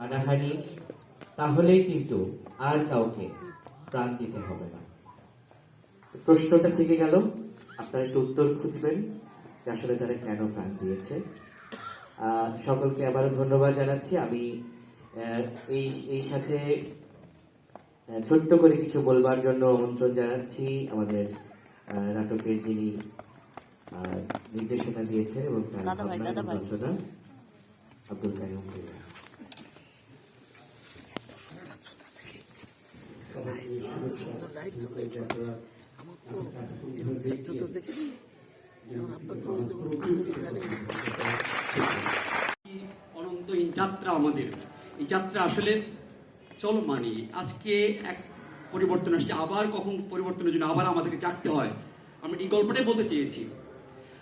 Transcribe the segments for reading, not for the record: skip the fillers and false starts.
হানাহানি, তাহলেই কিন্তু আর কাউকে প্রাণ দিতে হবে না। প্রশ্নটা থেকে গেল, আপনারা একটু উত্তর খুঁজবেন যে আসলে তারা কেন প্রাণ দিয়েছে। সকলকে আবারও ধন্যবাদ জানাচ্ছি। আমি এই এই সাথে ছোট্ট করে কিছু বলবার জন্য আমন্ত্রণ জানাচ্ছি আমাদের নাটকের যিনি নির্দেশনা দিয়েছেন এবং তার ভাবনা এবং রচনা, আব্দুল কাইয়ুম ভূঁইয়া। অনন্তহীন যাত্রা আমাদের, এই যাত্রা আসলে চলমানই। আজকে এক পরিবর্তন আসছে, আবার কখন পরিবর্তনের জন্য আবার আমাদেরকে জাগতে হয়, আমরা এই গল্পটাই বলতে চেয়েছি।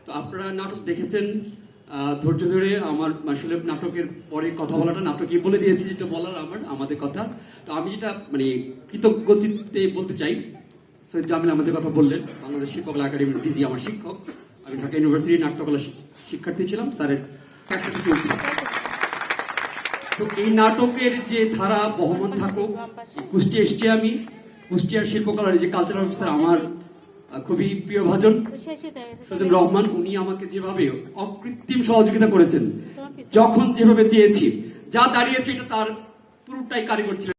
তো আপনারা নাটক দেখেছেন, ধৈর্য ধরে আমার আসলে নাটকের পরে কথা বলাটা নাটকই বলে দিয়েছি, যেটা বলার আমাদের কথা। তো আমি যেটা কৃতজ্ঞ চিত্তে বলতে চাই, সৈয়দ জামিল আমাদের কথা বললেন, বাংলাদেশ শিল্পকলা একাডেমির ডিজি আমার শিক্ষক। আমি ঢাকা ইউনিভার্সিটির নাট্যকলা শিক্ষার্থী ছিলাম, স্যারের ক্যাপ্টেন চলছে। তো এই নাটকের যে ধারা বহমান থাকুক, কুষ্টিয়া এসছি আমি, কুষ্টিয়ার শিল্পকলার যে কালচারাল অফিসার আমার খুবই প্রিয় ভাজন সজীব রহমান, উনি আমাকে যেভাবে অকৃত্রিম সহযোগিতা করেছেন, যখন যেভাবে চেয়েছি, যা দাঁড়িয়েছে এটা তার পুরোটাই কারিগর ছিল।